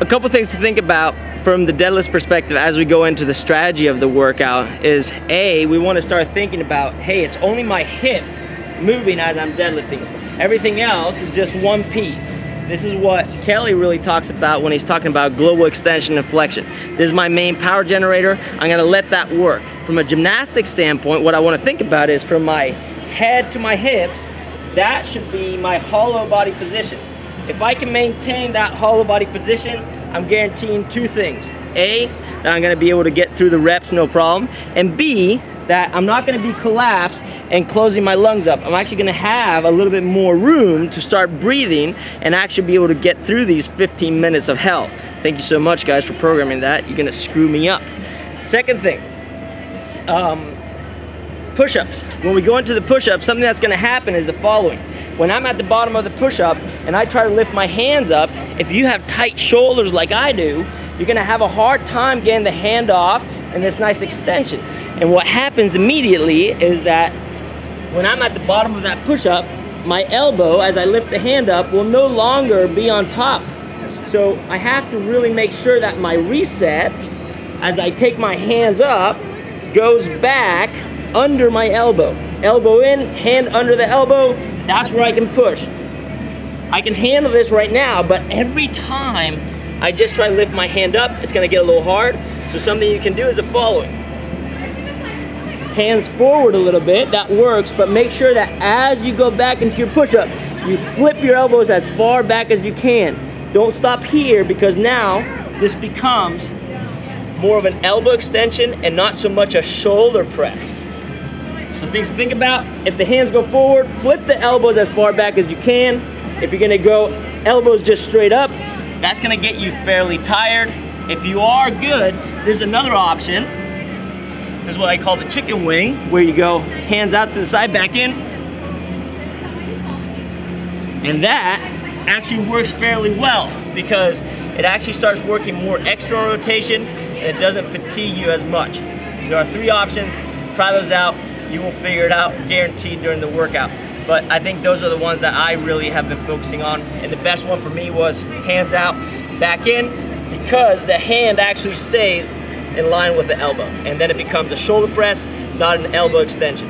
a couple things to think about from the deadlift perspective as we go into the strategy of the workout is A, we want to start thinking about, hey, it's only my hip moving as I'm deadlifting. Everything else is just one piece. This is what Kelly really talks about when he's talking about global extension and flexion. This is my main power generator. I'm gonna let that work. From a gymnastics standpoint, what I want to think about is from my head to my hips, that should be my hollow body position. If I can maintain that hollow body position, I'm guaranteeing two things. A, that I'm gonna be able to get through the reps no problem, and B, that I'm not gonna be collapsed and closing my lungs up. I'm actually gonna have a little bit more room to start breathing and actually be able to get through these 15 minutes of hell. Thank you so much, guys, for programming that. You're gonna screw me up. Second thing, push-ups. When we go into the push-ups, something that's gonna happen is the following. When I'm at the bottom of the push-up and I try to lift my hands up, if you have tight shoulders like I do, you're gonna have a hard time getting the hand off and this nice extension. And what happens immediately is that when I'm at the bottom of that push-up, my elbow, as I lift the hand up, will no longer be on top. So I have to really make sure that my reset, as I take my hands up, goes back under my elbow. Elbow in, hand under the elbow, that's where I can push. I can handle this right now, but every time I just try to lift my hand up, it's gonna get a little hard. So something you can do is the following. Hands forward a little bit, that works, but make sure that as you go back into your push-up, you flip your elbows as far back as you can. Don't stop here, because now this becomes more of an elbow extension and not so much a shoulder press. So things to think about, if the hands go forward, flip the elbows as far back as you can. If you're gonna go elbows just straight up, that's gonna get you fairly tired. If you are good, there's another option. This is what I call the chicken wing, where you go hands out to the side, back in. And that actually works fairly well because it actually starts working more external rotation and it doesn't fatigue you as much. There are three options, try those out. You will figure it out, guaranteed, during the workout. But I think those are the ones that I really have been focusing on. And the best one for me was hands out, back in, because the hand actually stays in line with the elbow. And then it becomes a shoulder press, not an elbow extension.